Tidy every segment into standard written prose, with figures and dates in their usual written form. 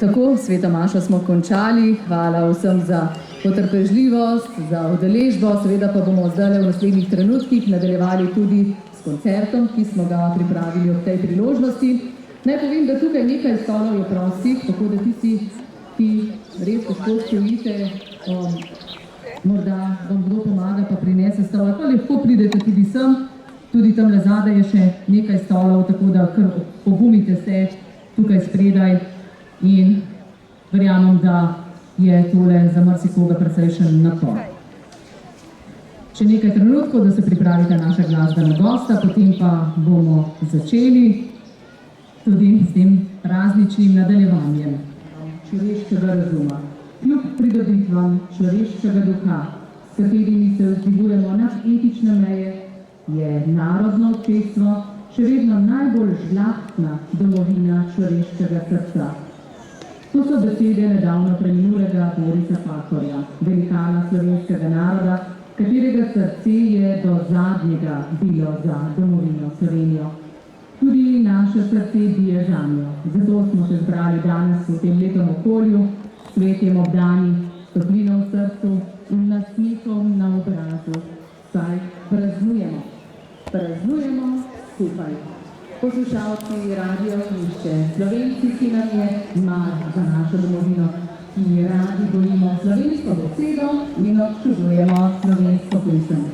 Tako, Sveto mašo smo končali. Hvala vsem za potrpežljivost, za udeležbo. Seveda pa bomo zdaj v naslednjih trenutkih nadaljevali tudi s koncertom, ki smo ga pripravili ob tej priložnosti. Naj povem, da tukaj nekaj stolov je prostih, tako da tisti, ki res težko stojite, morda vam kdo pomaga pa prinese stol, pa lahko pridete tudi sem. Tudi tam zadaj je še nekaj stolov, tako da kar pogumite se tukaj spredaj in verjamem, da je tole za marsikoga precejšen napor. Še nekaj trenutkov, da se pripravite naša glasbena gosta, potem pa bomo začeli tudi s tem prazničnim nadaljevanjem človeškega razuma. Kljub pridobitvam človeškega duha, s katerimi se vzdigujemo nad etične meje, je narodno občestvo še vedno najbolj žlahtna domovina človeškega srca. To so besede nedavno preminulega Borisa Pahorja, velikana slovenskega naroda, katerega srce je do zadnjega bilo za domovino Slovenijo. Tudi naše srce bije zanjo. Zato smo se zbrali danes v tem lepem okolju, svetjem obdani, toplino v srcu in nasmehom na obrazu. Saj praznujemo. Praznujemo skupaj. Poslušalci Radio Ognišče, Slovenci, ki nam je mar za našo domovino, ki radi gojimo slovensko besedo in občudujemo slovensko pesem.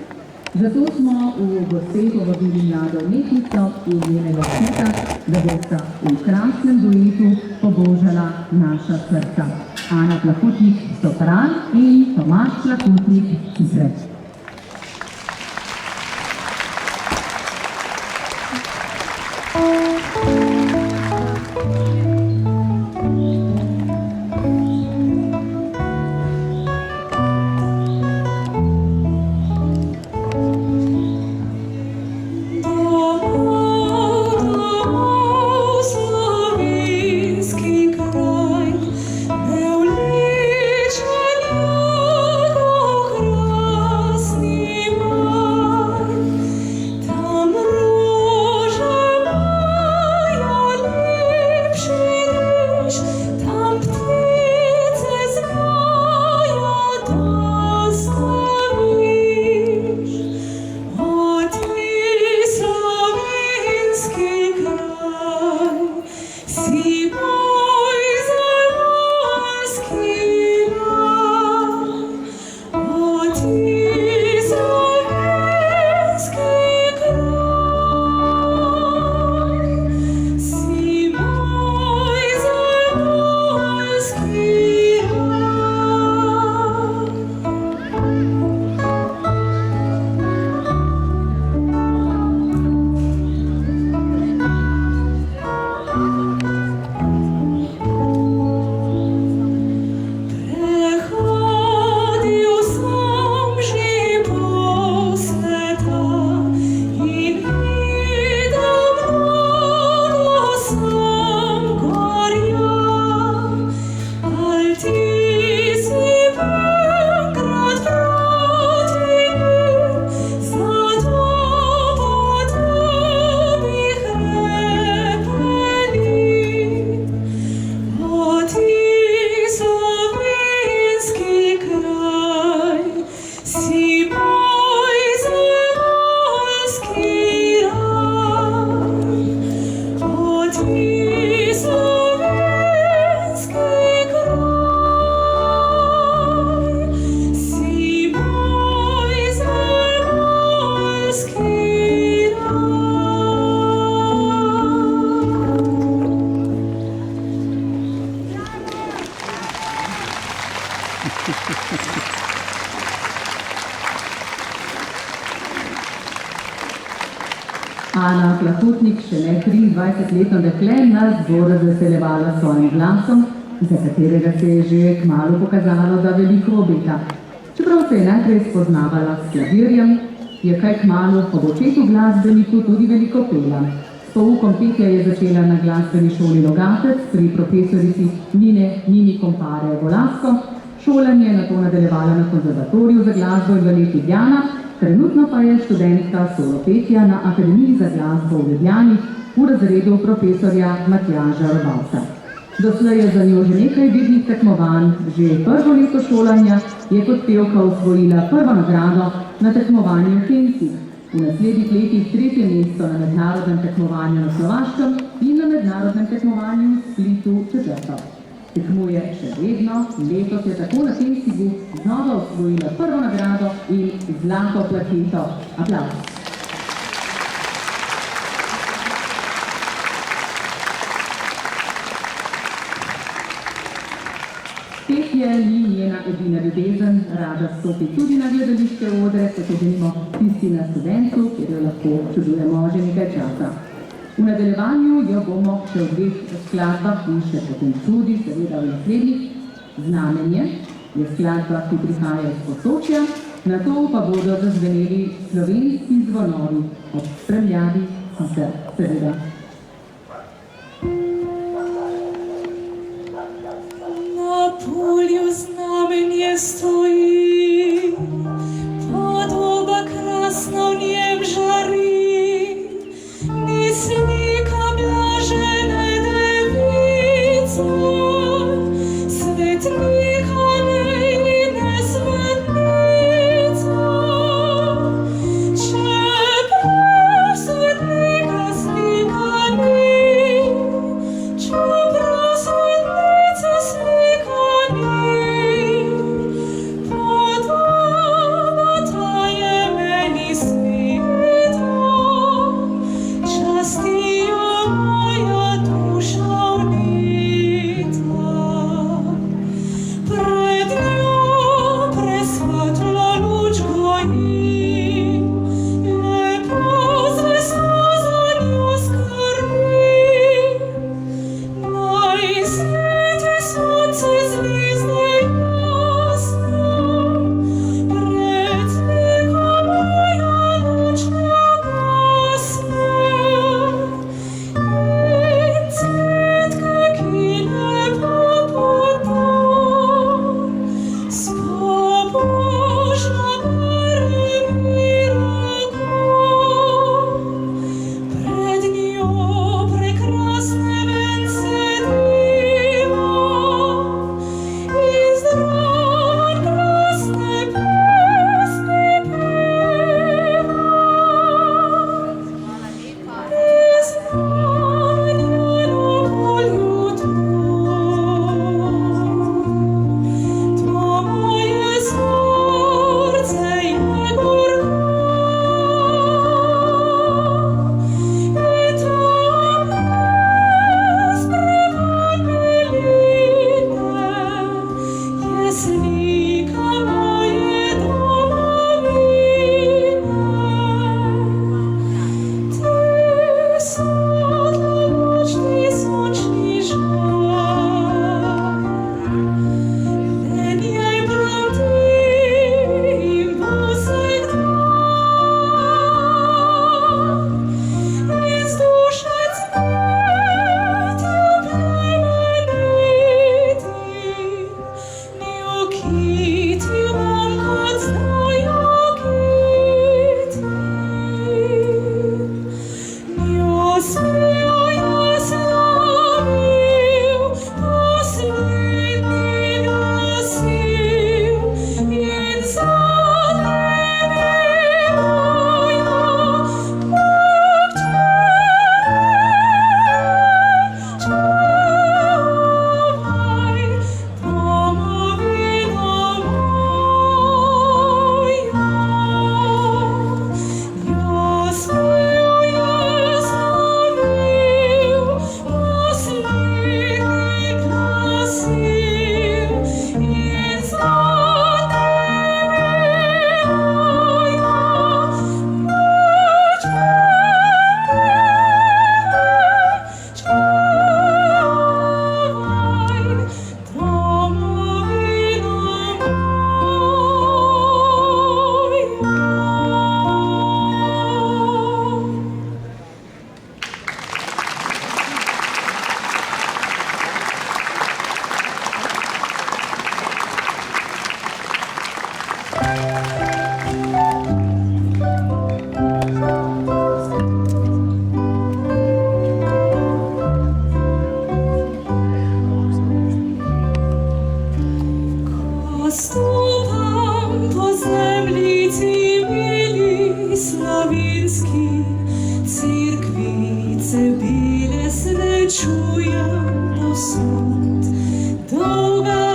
Zato smo v gospe povabili mlado umetnico in njenega sina, da bosta v krasnem duetu pobožala naša srca. Ana Plahotnik, sopran, in Tomaž Plahotnik, izrec. Ana Plahotnik, šele 23-letno dekle, nas bo razveseljevala s svojim glasom, za katerega se je že kmalu pokazalo, da veliko obeta. Čeprav se je najprej spoznavala s klavirjem, je kaj kmalu ob očetu glasbeniku tudi veliko pela. S poukom petja je začela na glasbeni šoli Logatec pri profesorici Nini Kompare Volasko, šolanje nato nadaljevala na konzervatoriju za glasbo in balet Ljubljana, trenutno pa je študentka solopetja na Akademiji za glasbo v Ljubljani v razredu profesorja Matjaža Robavca. Doslej je za njo že nekaj vidnih tekmovanj, že prvo leto šolanja je kot pevka osvojila prvo nagrado na tekmovanju v Kencih. V naslednjih letih 3. mesto na mednarodnem tekmovanju na Slovaškem in na mednarodnem tekmovanju v Splitu 4. Tekmuje še vedno, letos je tako na Kencigu znova osvojila prvo nagrado in zlato plaketo. Aplavz. Petje ni njena edina ljubezen, rada stopi tudi na gledališke odre, kot je denimo tisti na Studentu, kjer jo lahko čudujemo že nekaj časa. V nadaljevanju jo bomo še v 2 skladbah in še potem tudi, seveda v naslednjih. Znamenje je skladba, ki prihaja iz Posočja, nato pa bodo zazveneli slovenski zvonovi ob spremljavi sicer seveda. Na polju znamenje stoji, podoba krasna v njem žari, ni slika blažene device, svetnika nejine svetnice. Čeprav svetnika slika ni, čeprav svetnice slika ni, podoba ta je meni sveta, časti jo moja duša vnita. stopam po zemlji ti mili slovenski, cerkvice bile srečujem povsod. Dolga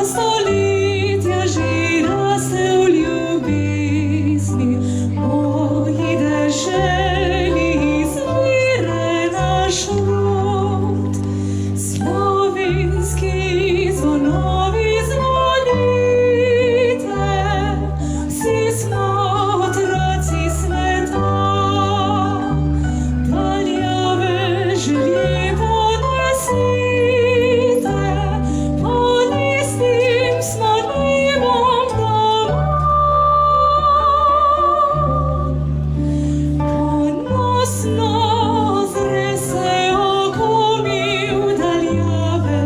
stoletja že raste v ljubezni, moji deželi izvire naš rod. Slovenski zvonovi zvonite, vsi smo otroci sveta, daljave želje ponesite, pod istim smo nebom doma. Ponosno ozre se oko mi v daljave,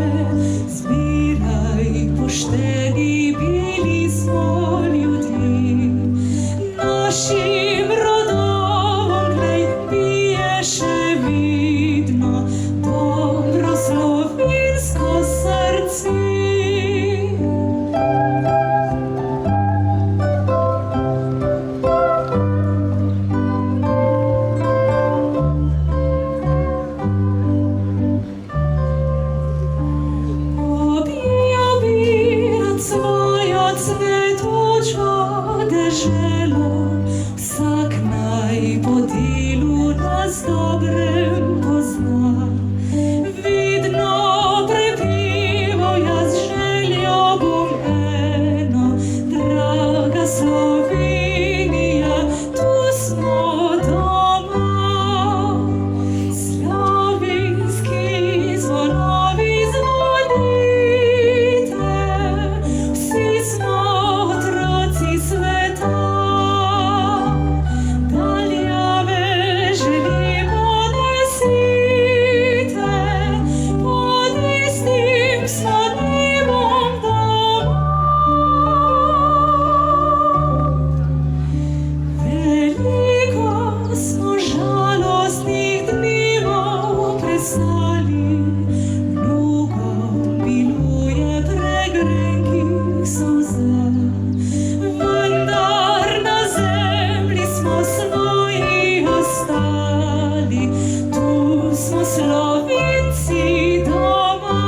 zbiraj pošteni, bili smo ljudje. Našim rodovom, glej, bije še vidno dobro slovensko srce. Objel bi rad svojo cvetočo deželo, vsak naj po delu nas dobrem pozna. Vidno prepeval jaz željo bom eno, draga Slovenija, tu smo doma. Slovenski zvonovi zvonite, vsi smo otroci sveta, daljave želje ponesite, pod istim smo nebom doma. Veliko smo žalostnih dnevov prestali, mnogo bilo je pregrenkih solza, vendar na zemlji smo svoji ostali, tu smo Slovenci doma.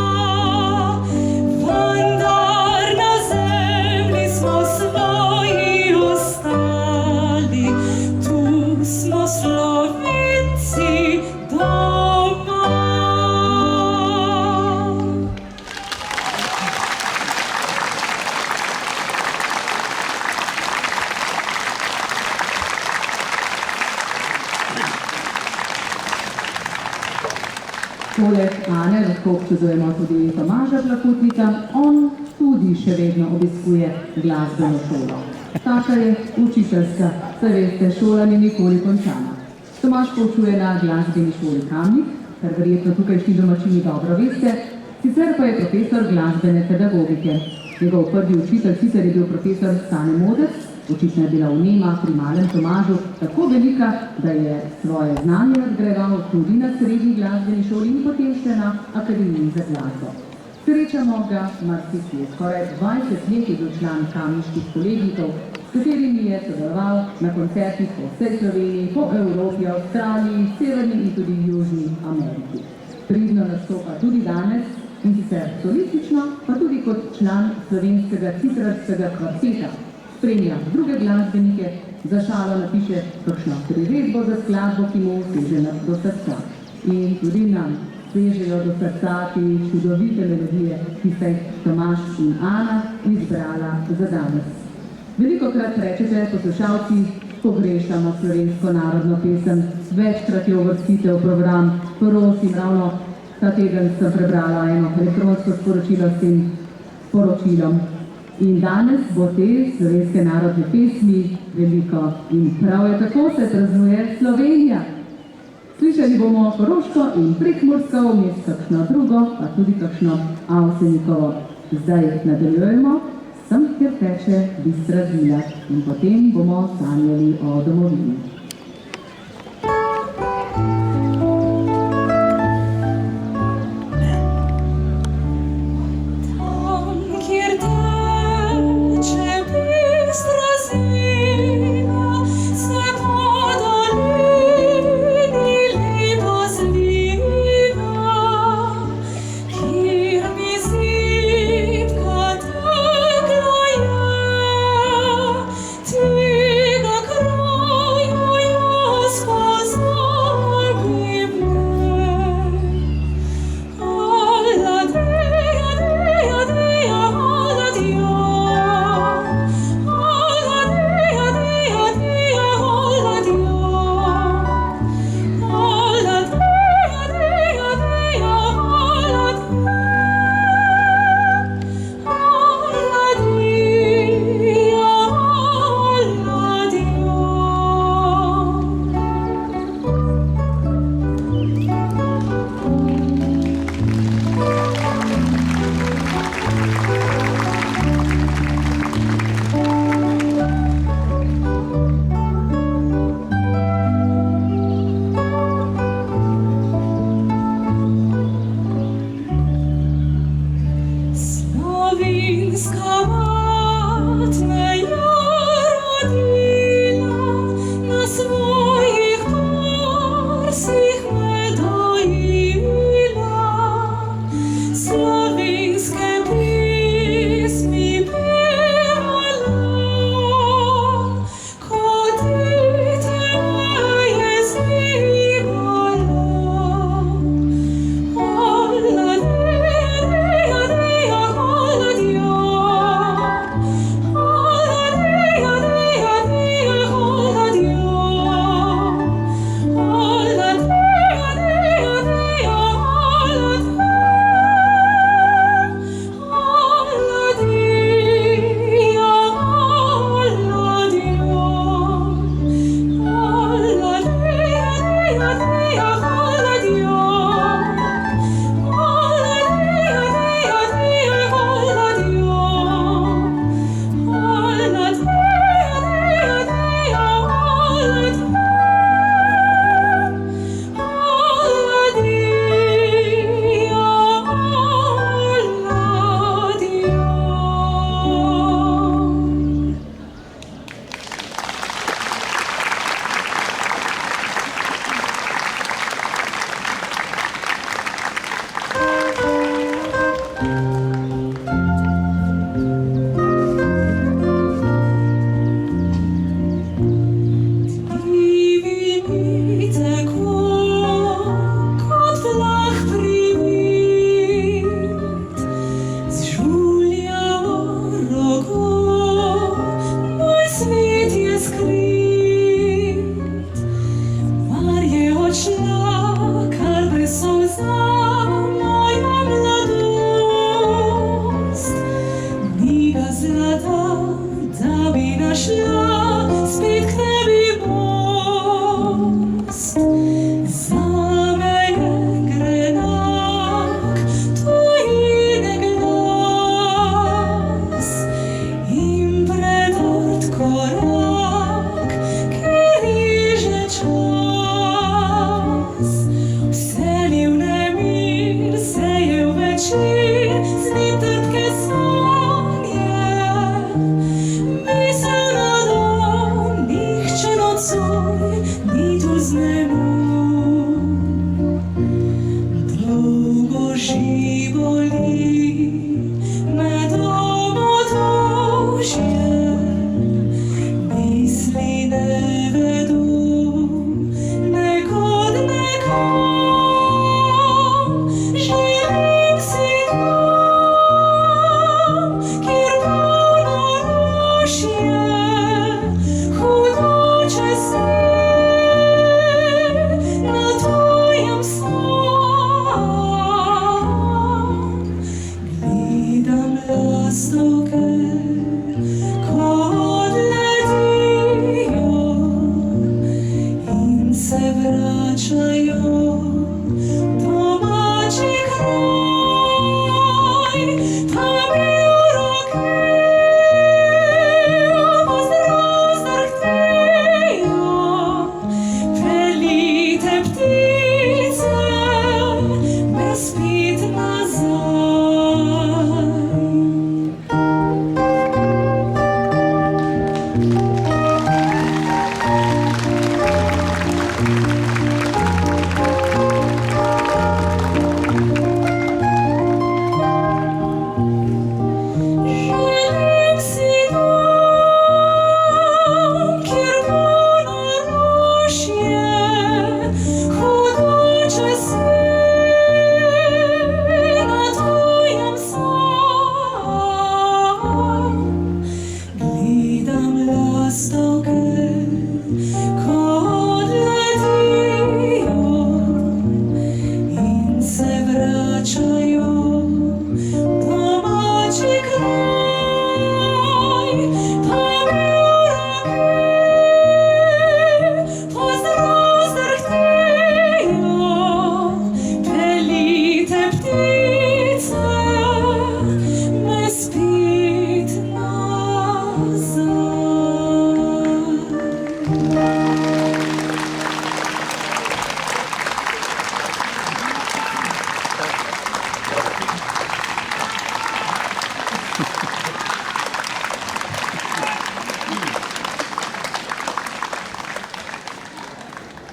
Vendar na zemlji smo svoji ostali, tu smo Slovenci doma. Poleg Ane lahko občudujemo tudi Tomaža Plahotnika, on tudi še vedno obiskuje glasbeno šolo. Taka je učiteljska, saj veste, šola ni nikoli končana. Tomaž poučuje na glasbeni šoli Kamnik, kar verjetno tukajšnji domačini dobro veste, sicer pa je profesor glasbene pedagogike. Njegov prvi učitelj sicer je bil profesor Stane Modec, očitno je bila vnema pri malem Tomažu tako velika, da je svoje znanje nadgrajeval tudi na srednji glasbeni šoli in potem še na Akademiji za glasbo. Srečamo ga marsikje, skoraj 20 let je bil član kamniških kolegijcev, s katerimi je sodeloval na koncertih po vsej Sloveniji, po Evropi, Avstraliji, Severni in tudi Južni Ameriki. Pridno nastopa tudi danes, in sicer solistično, pa tudi kot član slovenskega citrarskega kvarteta. Spremlja druge glasbenike, za šalo napiše kakšno priredbo za skladbo, ki mu seže do srca. In tudi nam sežejo do srca te čudovite melodije, ki sta jih Tomaž in Ana izbrala za danes. Velikokrat rečete, poslušalci, pogrešamo slovensko narodno pesem, večkrat jo uvrstite v program, prosim, ravno ta teden sem prebrala eno elektronsko sporočilo s tem sporočilom. In danes bo te slovenske narodne pesmi veliko in prav je tako se praznuje Slovenija. Slišali bomo Koroško in Prekmursko, vmes kakšno drugo, pa tudi kakšno Avsenikovo. Zdaj nadaljujemo, sem kjer teče bistra Zvila in potem bomo sanjali o domovini. Tam, kjer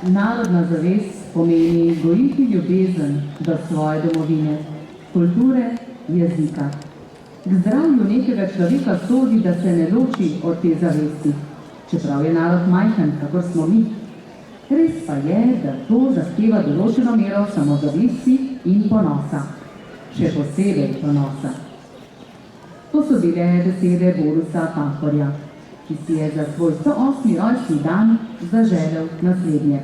Narodna zavest pomeni gojiti ljubezen do svoje domovine, kulture, jezika. K zdravju nekega človeka sodi, da se ne loči od te zavesti, čeprav je narod majhen, kakor smo mi. Res pa je, da to zahteva določeno mero samozavesti in ponosa, še posebej ponosa. To so bile besede Borusa Pahorja, ki si je za svoj 108. rojstni dan zaželel naslednje.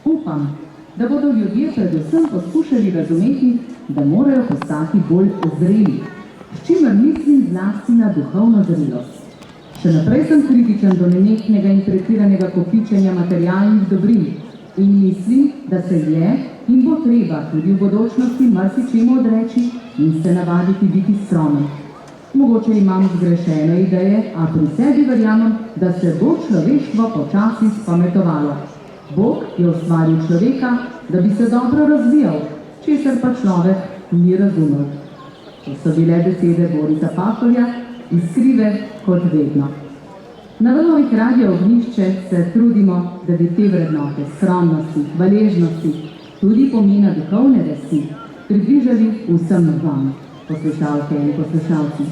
Upam, da bodo ljudje predvsem poskušali razumeti, da morajo postati bolj zreli, s čimer mislim zlasti na duhovno zrelost. Še naprej sem kritičen do nenehnega in pretiranega kopičenja materialnih dobrin in mislim, da se je in bo treba tudi v bodočnosti marsičemu odreči in se navaditi biti skromen. Mogoče imam zgrešene ideje, a pri sebi verjamem, da se bo človeštvo počasi spametovalo. Bog je ustvaril človeka, da bi se dobro razvijal, česar pa človek ni razumel. To so bile besede Borusa Pahorja, iskrive kot vedno. Na valovih Radia Ognjišče se trudimo, da bi te vrednote, skromnosti, hvaležnosti, tudi pomena duhovne vesti, približali vsem vam, poslušalke in poslušalci.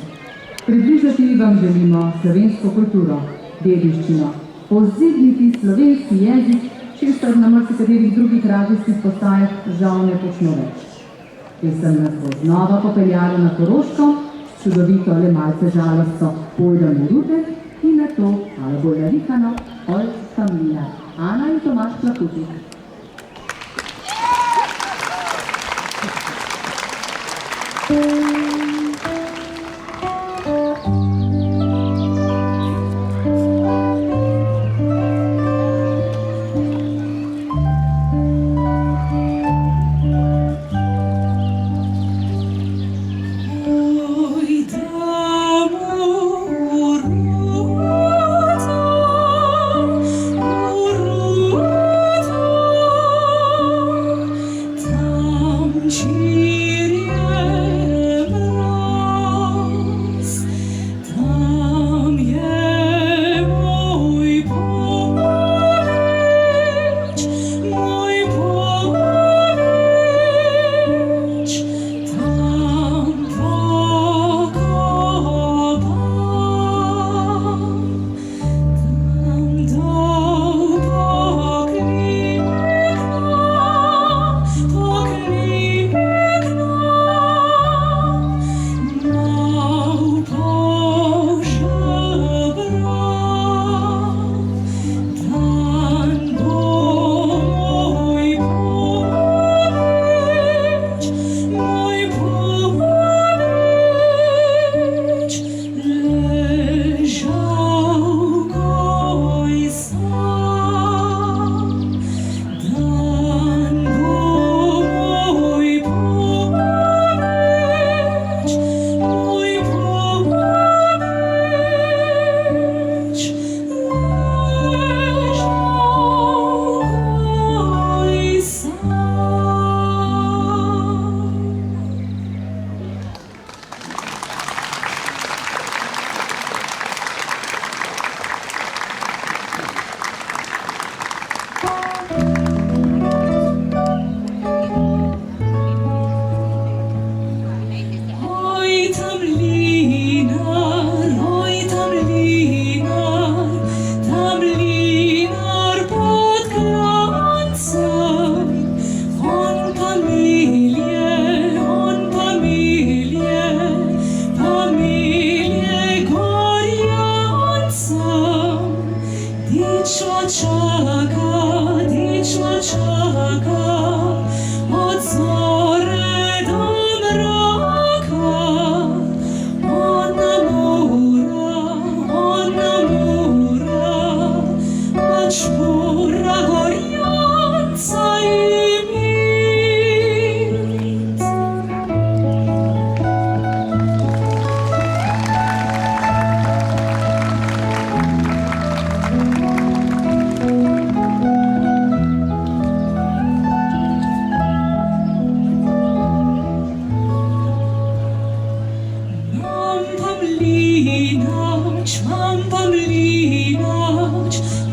Približati vam želimo slovensko kulturo, dediščino, povzdigniti slovenski jezik, česar na marsikaterih drugih radijskih postajah žal ne počno več. Pesem nas bo znova popeljala na Koroško, čudovito, le malce žalostno Pojdem v Rute in na to malo bolj narihano Oljska mlina. Ana in Tomaž Plakutik.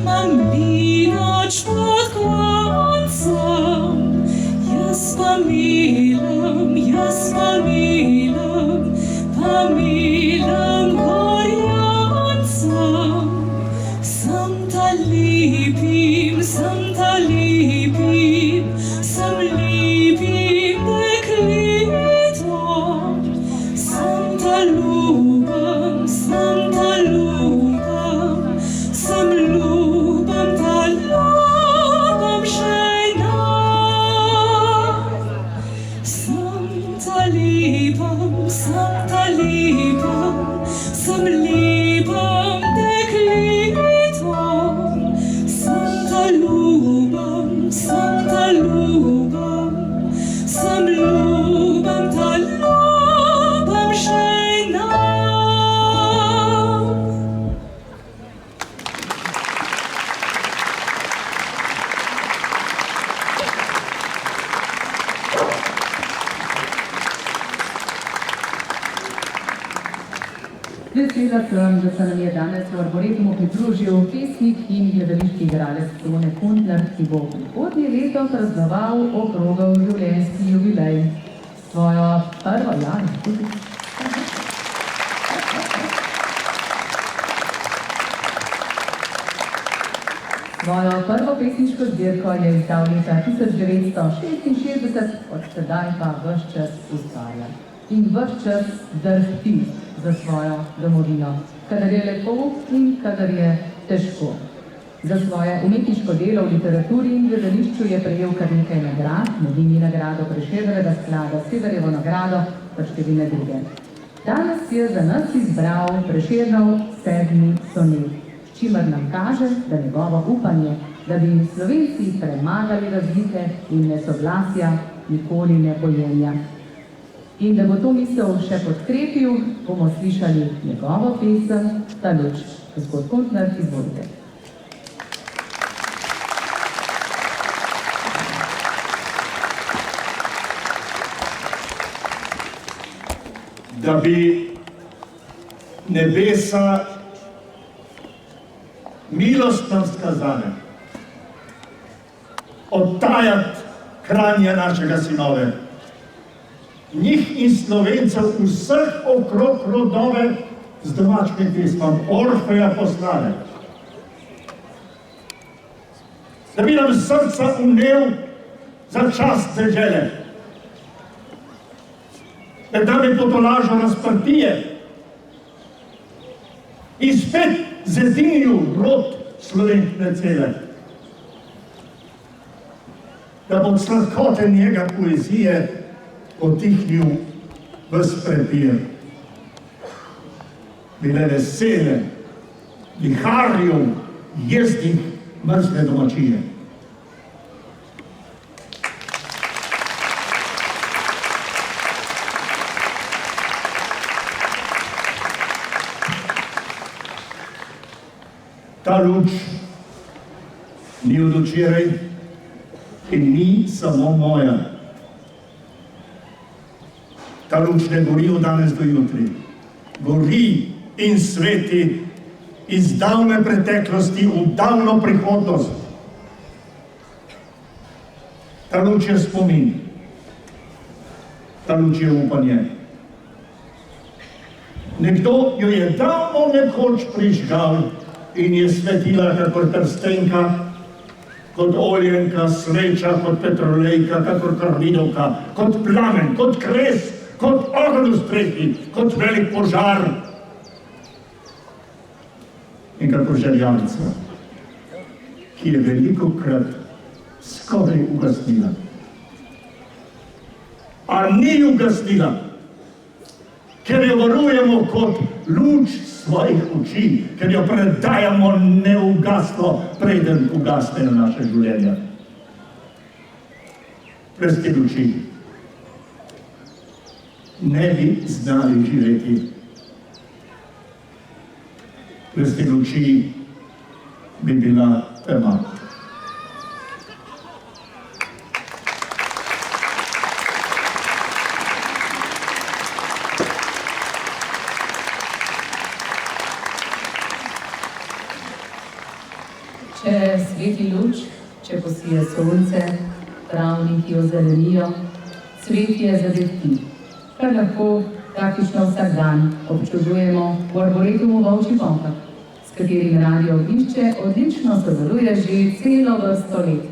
Mam mlinač pod Vesela sem, da se nam je danes v Arboretumu pridružil pesnik in gledališki igralec Tone Kuntner, ki bo prihodnje leto praznoval okrogel življenjski jubilej. Svojo prvo pesniško zbirko je izdal leta 1966, od sedaj pa ves čas ustvarja. In ves čas drhti za svojo domovino, kadar je lepo in kadar je težko. Za svoje umetniško delo v literaturi in gledališču je prejel kar nekaj nagrad, med njimi nagrado Prešernovega sklada, Severjevo nagrado, pa številne druge. Danes je za nas izbral Prešernov 7. sonet, s čimer nam kaže, da njegovo upanje, da bi Slovenci premagali razlike in nesoglasja, nikoli ne pojenja. In da bo to misel še podkrepil, bomo slišali njegovo pesem Ta luč. Gospod Kuntner, izvolite. Da bi nebesa milostno skazane odtajati kranje našega sinove, njih in Slovencev vseh okrog rodove z domačkim pismom Orfeja poslale. Da bi nam srca unel za čast dežele, da bi potolažil razprtije in spet zedinil rod Slovenke cele. Da bo od sladkote njega poezije potihnil ves prepir. Bile vesele, viharjev, jezdnih, mrzle domačije. Ta luč ni od včeraj in ni samo moja. Ta luč ne gori od danes do jutri. Gori in sveti iz davne preteklosti v davno prihodnost. Ta luč je spomin. Ta luč je upanje. Nekdo jo je davno nekoč prižgal in je svetila kakor trstenka, kot oljenka, sveča, kot petrolejka, kakor karvidovka, kot plamen, kot kres, kot ogenj v strehi, kot velik požar in kakor žerjavica, ki je velikokrat skoraj ugasnila. A ni ugasnila, ker jo varujemo kot luč svojih oči, ker jo predajamo neugasno, preden ugasne na naše življenje. Brez te luči ne bi znali živeti. Brez te luči bi bila tema. Če sveti luč, če posije sonce, travniki ozelenijo, cvetje zadehti, kar lahko praktično vsak dan občudujemo v Arboretumu v Volčjih Ponkah, s katerim Radio Ognjišče odlično sodeluje že celo vrsto let.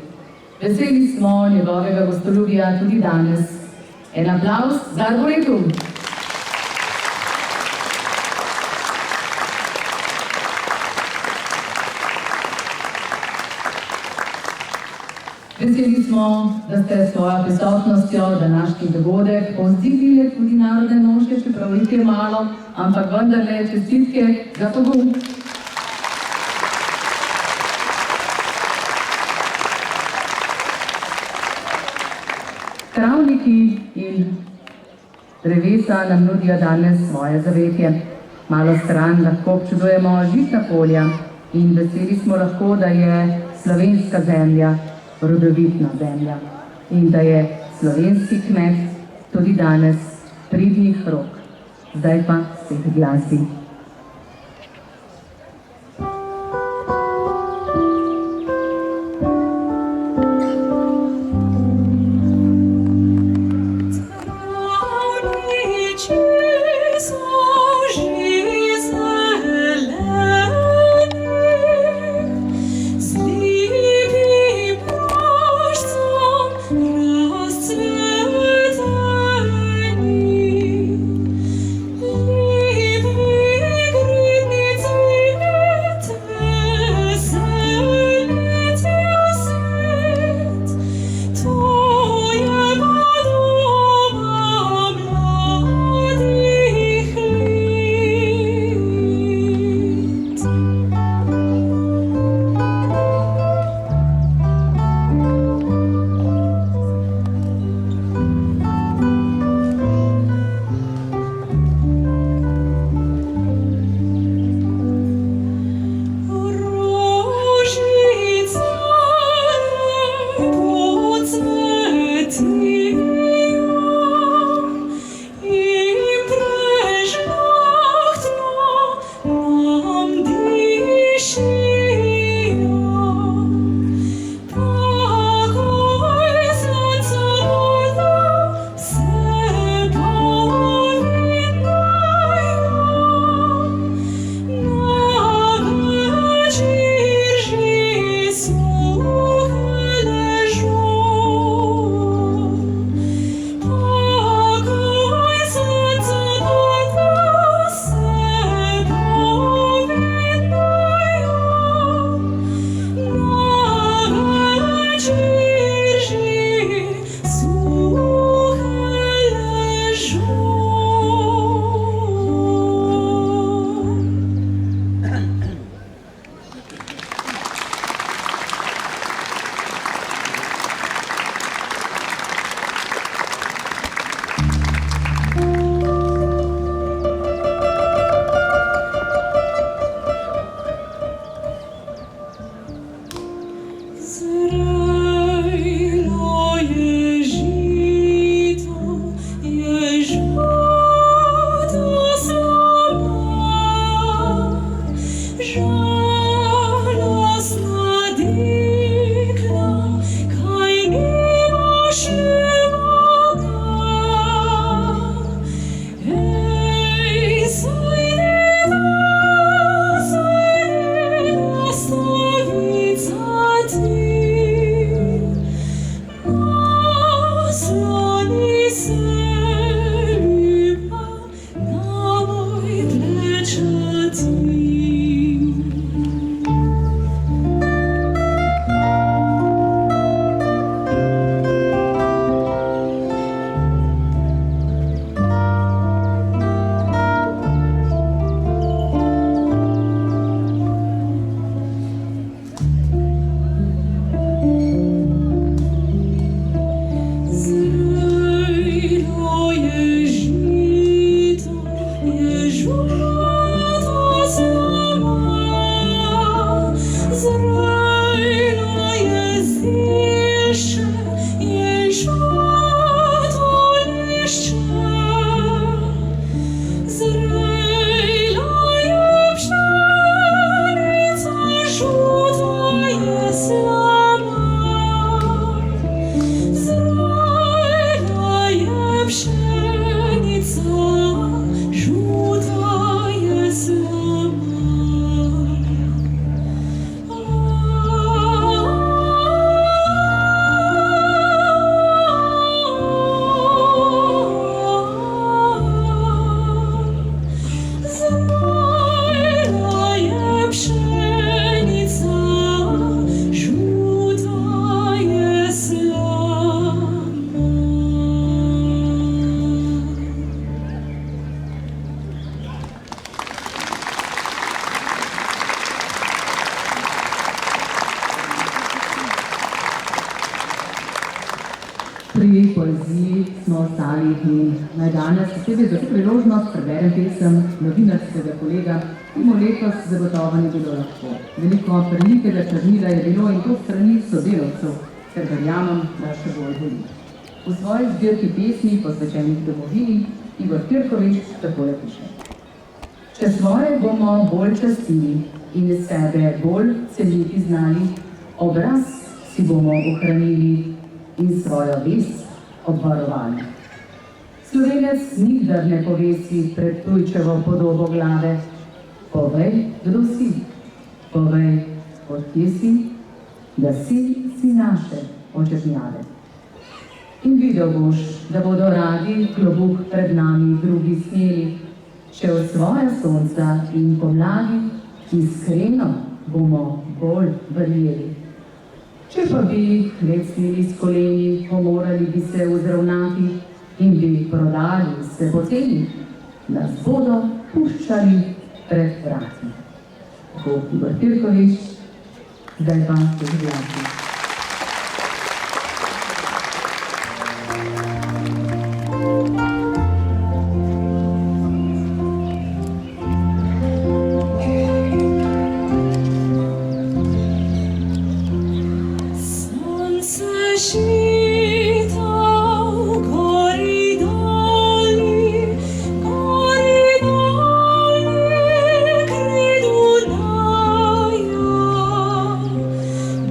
Veseli smo njegovega gostoljubja tudi danes. En aplavz za Arboretum! Veseli smo, da ste s svojo prisotnostjo današnji dogodek povzdignili tudi narodne nošte, čeprav jih je malo, ampak vendarle čestitke za pogum. Travniki in drevesa nam nudijo danes svoje zavetje. Malo stran lahko občudujemo žitna polja in veseli smo lahko, da je slovenska zemlja rodovitna zemlja in da je slovenski kmet tudi danes pridnih rok. Zdaj pa spet glasi. Pszenica żółta jest lama. poeziji smo ostali in naj danes posebej za to priložnost preberem pesem novinarskega kolega, ki mu letos zagotovo ni bilo lahko. Veliko prelikega črnila je bilo in to strani sodelavcev, ker verjamem, da še bolj boli. V svoji zbirki pesmi posvečenih domovini Igor Pirkovič takole piše. Če svoje bomo bolj častili in sebe bolj ceniti znali, obraz si bomo ohranili in svojo vest obvarovali. Slovenec nikdar ne povesi pred tujčevo podobo glave. Povej, kdo si, povej, odkje si, da si naše očetnjave. In videl boš, da bodo radi klobuk pred nami drugi sneli, če v svoja sonca in pomladi iskreno bomo bolj verjeli. Če pa bi klecnili s koleni, pomorali bi se vzravnati in bi prodali se poceni, nas bodo puščali pred vrati. Tako Igor Pirkovič, zdaj pa pozdravi.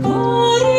Gori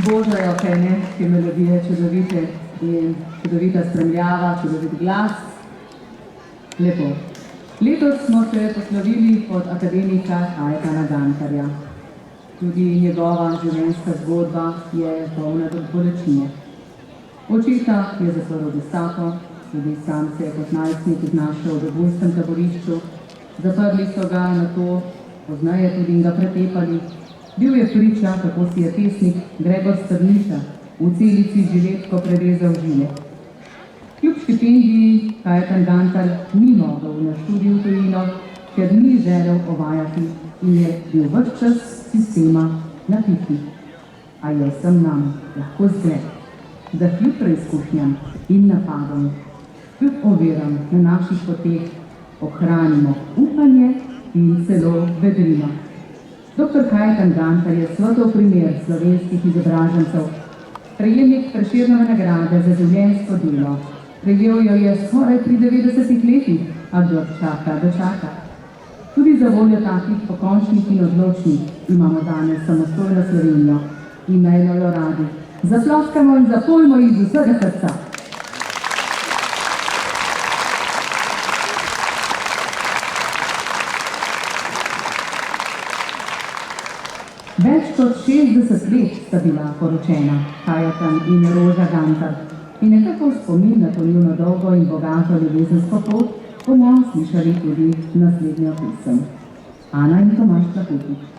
Božajo, kaj ne, te melodije čudovite in čudovita spremljava, čudovit glas. Lepo. Letos smo se poslovili od akademika Kajetana Gantarja. Tudi njegova življenjska zgodba je polna bolečine. Očeta je zaprl gestapo, tudi sam se je kot najstnik znašel v begunskem taborišču. Zaprli so ga nato, pozneje tudi in ga pretepali. Bil je priča, kako si je pesnik Gregor Strniša v celici žiletko prerezal žile. Kljub štipendiji Kajetan Gantar ni mogel na študij v tujino, ker ni želel ovajati in je bil ves čas sistema na piki. A je vsem nam lahko zgled, da kljub preizkušnjam in napadom, kljub oviram na naših poteh ohranimo upanje in celo vedrino. Dr. Kajetan Gantar je svetov primer slovenskih izobražencev, prejemnik Prešernove nagrade za življenjsko delo. Prejel jo je skoraj pri 90 letih, a kdor čaka, dočaka. Tudi za voljo takih pokončnih in odločnih imamo danes samostojno Slovenijo. Imejmo jo radi. Zaploskamo in zapojmo jih z vsega srca. Več kot 60 let sta bila poročena Kajetan in Roža Gantar in nekako v spomin na to njuno dolgo in bogato ljubezensko pot bomo slišali tudi naslednjo pesem. Ana in Tomaž Plahotnik.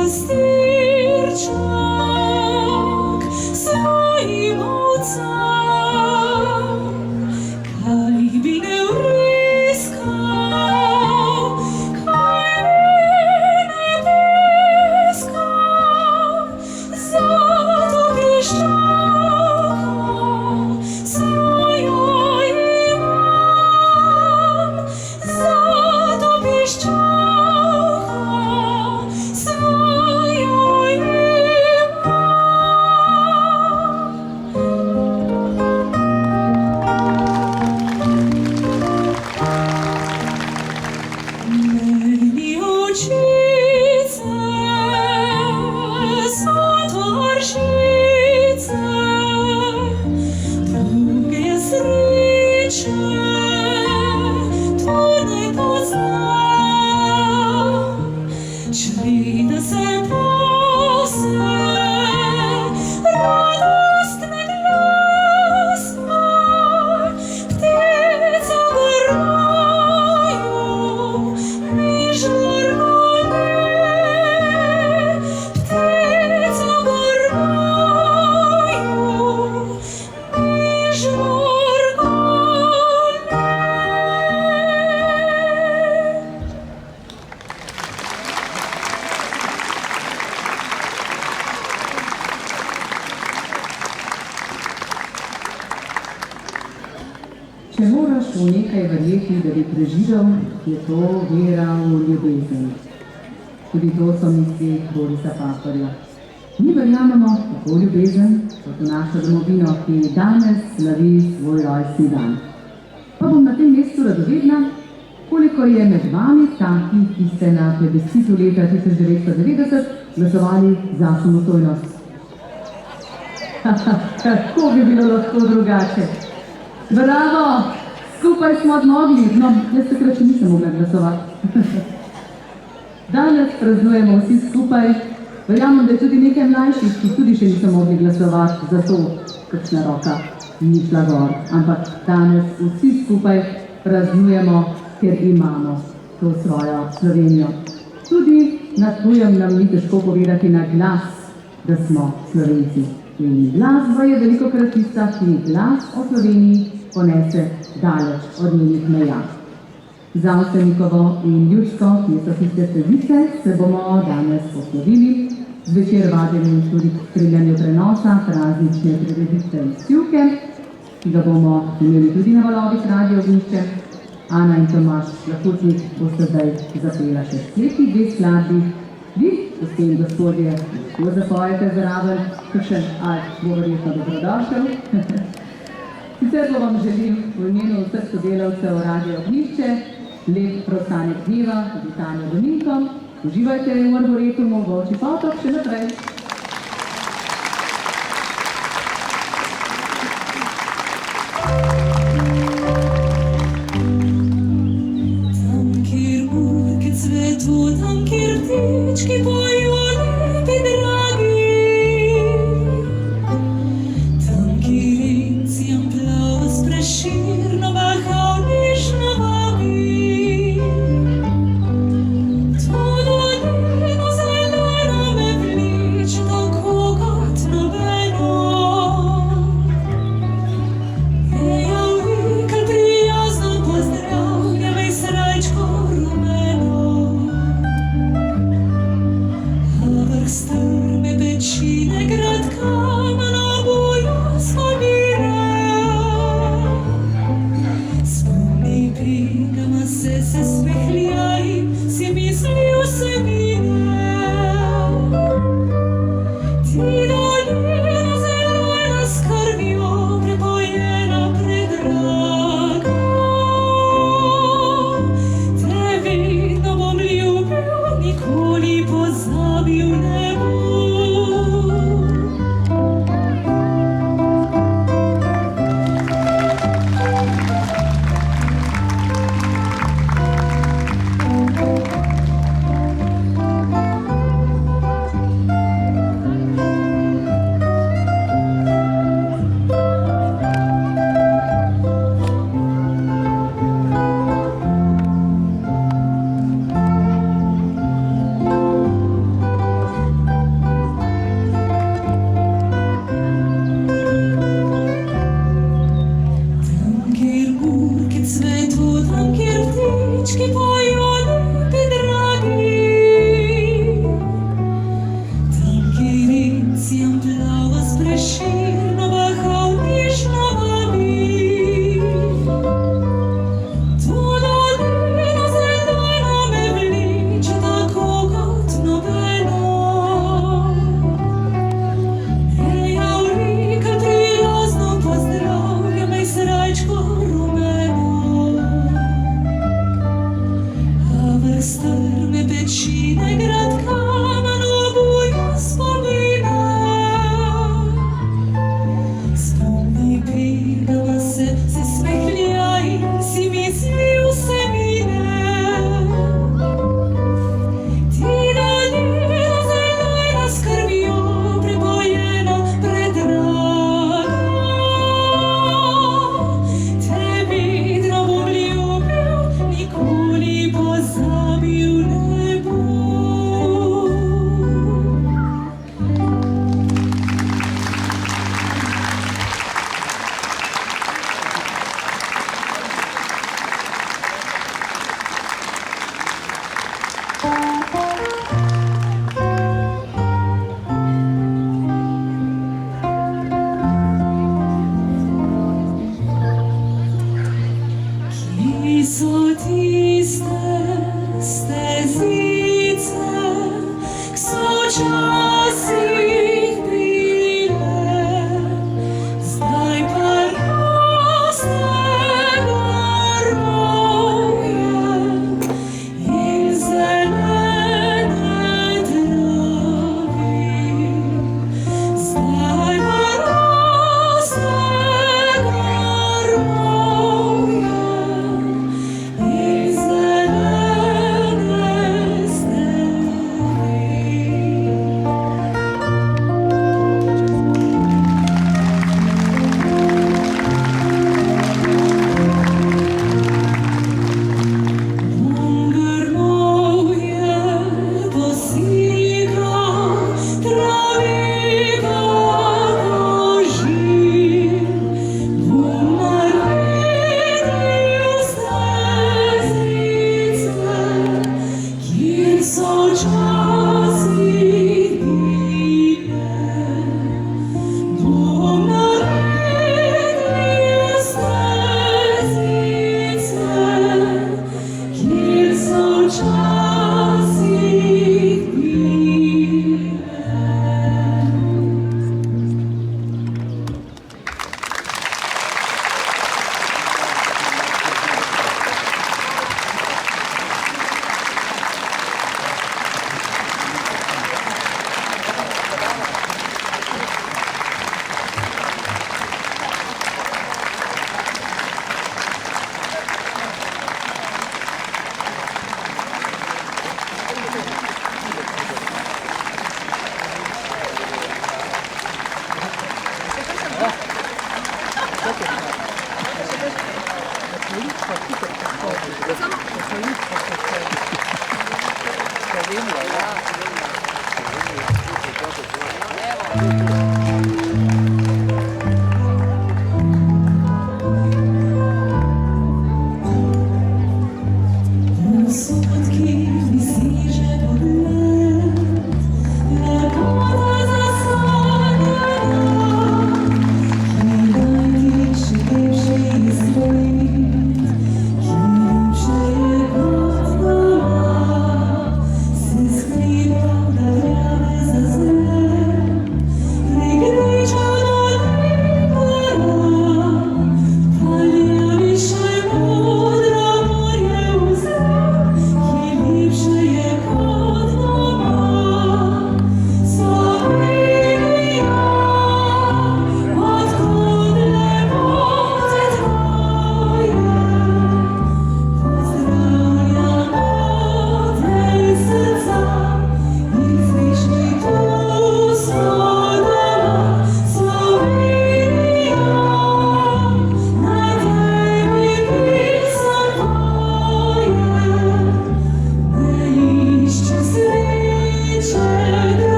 pastirčak svojim ovcam, kaj bi ne vriskal, kaj bi ne deskal, zato piščaka svojo imam, zato piščaka svojo meni očice so tvoršice, druge sreče to ne poznam, čreda se pose radostne glasma, ptice v raju mi žargone, ptice v raju mi žargone. Če moraš v nekaj verjeti, da bi preživel, je to vera v ljubezen. Tudi to so misli Borisa Pahorja. Mi verjamemo tako v ljubezen, kot v našo domovino, ki danes slavi svoj rojstni dan. Pa bom na tem mestu radovedna, koliko je med vami takih, ki ste na plebiscitu leta 1990 glasovali za samostojnost. Kako bi bilo lahko drugače? Bravo! Skupaj smo zmogli, no, jaz takrat še nisem mogla glasovati. Danes praznujemo vsi skupaj, verjamem, da je tudi nekaj mlajših, ki tudi še niso mogli glasovati, zato kakšna roka ni šla gor. Ampak danes vsi skupaj praznujemo, ker imamo to svojo Slovenijo. Tudi na tujem nam ni težko povedati na glas, da smo Slovenci. In glasba je velikokrat tista, ki glas o Sloveniji ponese daleč od njenih meja. Za Avsenikovo in Ljudsko, mesto tiste stezice, se bomo danes poslovili, zvečer vabljeni tudi k spremljanju prenosa praznične prireditve iz Sivke, ki ga bomo imeli tudi na valovih Radio Ognjišče. Ana in Tomaž Lahutnik boste zdaj zapela še slepi dve skladbi. Vi, gospe in gospodje, lahko zapojete zraven, kakšen alt bo verjetno dobrodošel. Sicer pa vam želim v imenu vseh sodelavcev Radio Ognjišče lep preostanek dneva, tudi Tanjo Dominko. Uživajte v Arboretumu, Volčji potok še naprej. Tam, kjer burke cvetu, tam, kjer ptički pojo lepi dragi, tam, kjer encijem plava s Preširno bahal nežno vabi, to dolino zelena me vleče tako kot nobeno. Veja vikel prijazno pozdravlja me srajčko rumeno, a vrh strme pečine grad kameno bojo spomire. Spomni pingama se smehlja in si misli vsebine. Ti dolina zelena s krvjo prepojena predraga, te vedno bom ljubil, nikoli pozabil ne bom. včasih bile, zdaj pa rosnega roje in zelene travi. Zdaj pa rosnega roje in zelene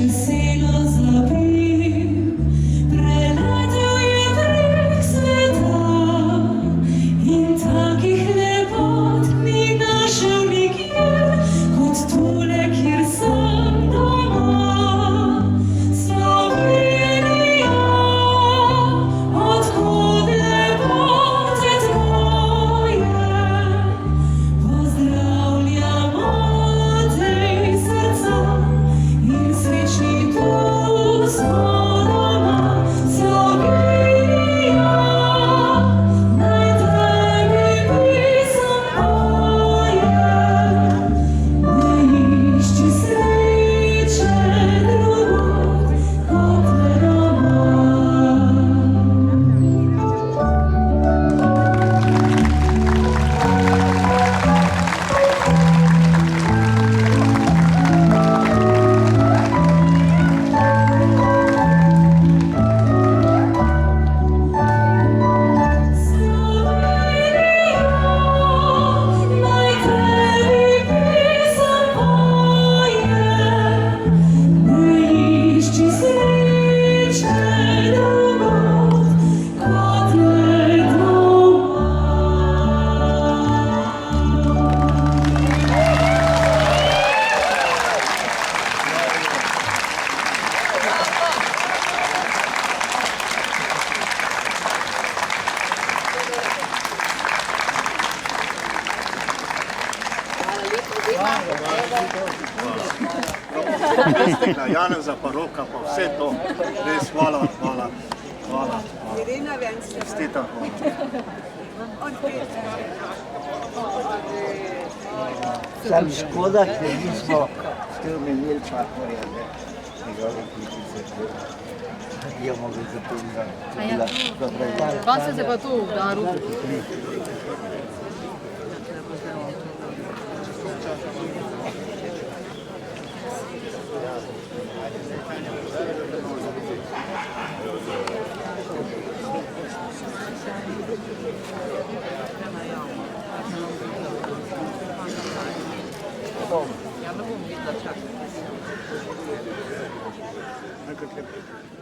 Veselo zapil, preletel je prek sveta. Krstega Janeza, Paroka, pa vse to. Res hvala. Čestitam. Sam škoda, ker nismo ste omenili partnerja, njegove kličice, je mogli zapomniti. Pa se pa tu udaril. Nekaj